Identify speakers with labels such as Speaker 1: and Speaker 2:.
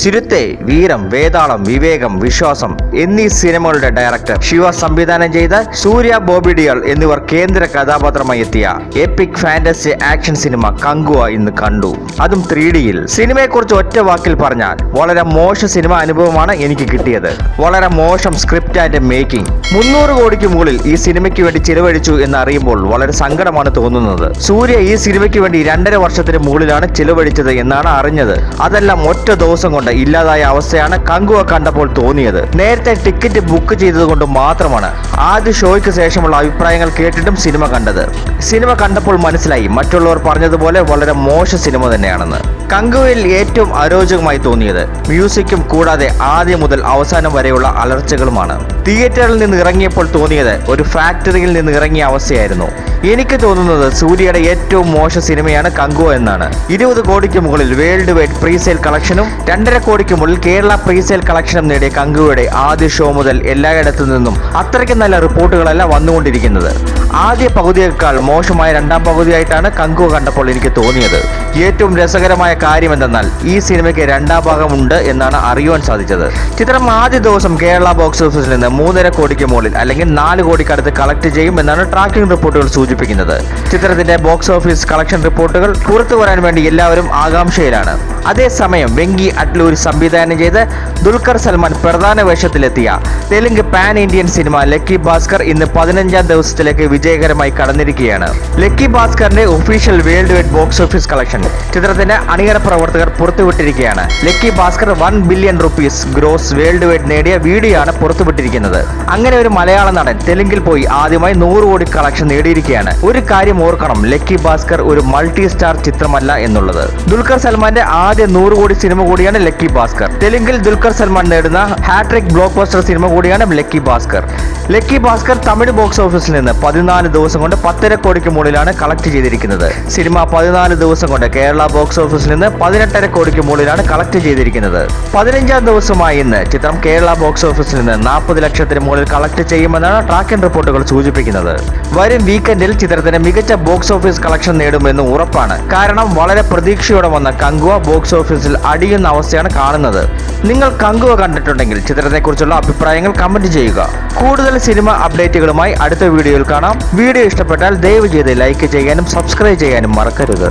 Speaker 1: സിരുത്തെ, വീരം, വേതാളം, വിവേകം, വിശ്വാസം എന്നീ സിനിമകളുടെ ഡയറക്ടർ ശിവ സംവിധാനം ചെയ്ത സൂര്യ, ബോബി ഡിയോൾ എന്നിവർ കേന്ദ്ര കഥാപാത്രമായി എത്തിയ EPIC fantasy action cinema Kanguva ഇന്ന് കണ്ടു. അതും 3Dയിൽ. സിനിമയെക്കുറിച്ച് ഒറ്റ വാക്കിൽ പറഞ്ഞാൽ വളരെ മോശം സിനിമ അനുഭവമാണ് എനിക്ക് കിട്ടിയത്. വളരെ മോശം സ്ക്രിപ്റ്റ് ആൻഡ് മേക്കിംഗ്. 300 കോടിക്ക് മുകളിൽ ഈ സിനിമയ്ക്ക് വേണ്ടി ചിലവഴിച്ചു എന്ന് അറിയുമ്പോൾ വളരെ സങ്കടമാണ് തോന്നുന്നത്. സൂര്യ ഈ സിനിമയ്ക്ക് വേണ്ടി 2.5 വർഷത്തിന് മുകളിലാണ് ചിലവഴിച്ചത് എന്നാണ് അറിഞ്ഞത്. അതെല്ലാം ഒറ്റ ദിവസം കൊണ്ട് ഇല്ലാതായ അവസ്ഥയാണ് കങ്കുവ കണ്ടപ്പോൾ തോന്നിയത്. നേരത്തെ ടിക്കറ്റ് ബുക്ക് ചെയ്തതുകൊണ്ട് മാത്രമാണ് ആദ്യ ഷോയ്ക്ക് ശേഷമുള്ള അഭിപ്രായങ്ങൾ കേട്ടിട്ടും സിനിമ കണ്ടത്. സിനിമ കണ്ടപ്പോൾ മനസ്സിലായി മറ്റുള്ളവർ പറഞ്ഞതുപോലെ വളരെ മോശം സിനിമ തന്നെയാണെന്ന്. കങ്കുവയിൽ ഏറ്റവും അരോചകമായി തോന്നിയത് മ്യൂസിക്കും കൂടാതെ ആദ്യം മുതൽ അവസാനം വരെയുള്ള അലർച്ചകളുമാണ്. തിയേറ്ററിൽ നിന്ന് ഇറങ്ങിയപ്പോൾ തോന്നിയത് ഒരു ഫാക്ടറിയിൽ നിന്ന് ഇറങ്ങിയ അവസ്ഥയായിരുന്നു. എനിക്ക് തോന്നുന്നത് സൂര്യയുടെ ഏറ്റവും മോശം സിനിമയാണ് കങ്കുവ എന്നാണ്. 20 കോടിക്ക് മുകളിൽ വേൾഡ് വൈഡ് പ്രീസെയിൽ കളക്ഷനും 2.5 കോടിക്ക് മുകളിൽ കേരള പ്രീസെയിൽ കളക്ഷനും നേടിയ കങ്കുവയുടെ ആദ്യ ഷോ മുതൽ എല്ലായിടത്തു നിന്നും അത്രയ്ക്ക് നല്ല റിപ്പോർട്ടുകളല്ല വന്നുകൊണ്ടിരിക്കുന്നത്. ആദ്യ പകുതിയേക്കാൾ മോശമായ രണ്ടാം പകുതിയായിട്ടാണ് കങ്കുവ കണ്ടപ്പോൾ എനിക്ക് തോന്നിയത്. ഏറ്റവും രസകരമായ കാര്യം എന്തെന്നാൽ ഈ സിനിമയ്ക്ക് രണ്ടാം ഭാഗമുണ്ട് എന്നാണ് അറിയുവാൻ സാധിച്ചത്. ചിത്രം ആദ്യ ദിവസം കേരള ബോക്സ് ഓഫീസിൽ നിന്ന് 3.5 കോടിക്ക് മുകളിൽ അല്ലെങ്കിൽ 4 കോടിക്കടുത്ത് കളക്ട് ചെയ്യും എന്നാണ് ട്രാക്കിംഗ് റിപ്പോർട്ടുകൾ സൂചിപ്പിക്കുന്നത്. ചിത്രത്തിന്റെ ബോക്സ് ഓഫീസ് കളക്ഷൻ റിപ്പോർട്ടുകൾ പുറത്തു വരാൻ വേണ്ടി എല്ലാവരും ആകാംക്ഷയിലാണ്. അതേസമയം വെങ്കി അട്ലൂരി സംവിധാനം ചെയ്ത് ദുൽഖർ സൽമാൻ പ്രധാന വേഷത്തിലെത്തിയ Telugu pan Indian cinema Lucky Bhaskar ഇന്ന് 15ാം ദിവസത്തിലേക്ക് വിജയകരമായി കടന്നിരിക്കുകയാണ്. ലക്കി ഭാസ്കറിന്റെ official world wide box office collection ചിത്രത്തിന്റെ അണിയറ പ്രവർത്തകർ പുറത്തുവിട്ടിരിക്കുകയാണ്. Lucky Bhaskar 1 billion rupees gross world wide നേടിയ വീഡിയോ ആണ് പുറത്തുവിട്ടിരിക്കുന്നത്. അങ്ങനെ ഒരു മലയാള നടൻ തെലുങ്കിൽ പോയി ആദ്യമായി 100 കോടി കളക്ഷൻ നേടിയിരിക്കുകയാണ്. ഒരു കാര്യം ഓർക്കണം, ലക്കി ഭാസ്കർ ഒരു മൾട്ടി സ്റ്റാർ ചിത്രമല്ല എന്നുള്ളത്. ദുൽഖർ സൽമാന്റെ ആദ്യ 100 കോടി സിനിമ കൂടിയാണ് ലക്കി ഭാസ്കർ. തെലുങ്കിൽ ദുൽഖർ സൽമാൻ നേടുന്ന ഹാട്രിക് ബ്ലോക്ക് ബസ്റ്റർ സിനിമ കൂടിയാണ് lucky Bhaskar. Lucky Bhaskar Tamil box ഓഫീസിൽ നിന്ന് 14 ദിവസം കൊണ്ട് 10.5 കോടിക്ക് മുകളിലാണ് കളക്ട് ചെയ്തിരിക്കുന്നത്. സിനിമ 14 ദിവസം കൊണ്ട് കേരള ബോക്സ് ഓഫീസിൽ നിന്ന് 18.5 കോടിക്ക് മുകളിലാണ് കളക്ട് ചെയ്തിരിക്കുന്നത്. 15ാം ദിവസമായി ഇന്ന് ചിത്രം കേരള ബോക്സ് ഓഫീസിൽ നിന്ന് 40 ലക്ഷത്തിന് മുകളിൽ കളക്ട് ചെയ്യുമെന്നാണ് ട്രാക്കിംഗ് റിപ്പോർട്ടുകൾ സൂചിപ്പിക്കുന്നത്. വരും വീക്കെൻഡിൽ ചിത്രത്തിന് മികച്ച ബോക്സ് ഓഫീസ് കളക്ഷൻ നേടുമെന്ന് ഉറപ്പാണ്. കാരണം വളരെ പ്രതീക്ഷയോടെ വന്ന കങ്കുവ ബോക്സ് ഓഫീസിൽ അടിയുന്ന അവസ്ഥയാണ് കാണുന്നത്. നിങ്ങൾ കങ്കുവ കണ്ടിട്ടുണ്ടെങ്കിൽ ചിത്രത്തെക്കുറിച്ചുള്ള അഭിപ്രായങ്ങൾ കമന്റ് ചെയ്യുക. കൂടുതൽ സിനിമ അപ്ഡേറ്റുകളുമായി അടുത്ത വീഡിയോയിൽ കാണാം. വീഡിയോ ഇഷ്ടപ്പെട്ടാൽ ദയവ് ചെയ്ത് ലൈക്ക് ചെയ്യാനും സബ്സ്ക്രൈബ് ചെയ്യാനും മറക്കരുത്.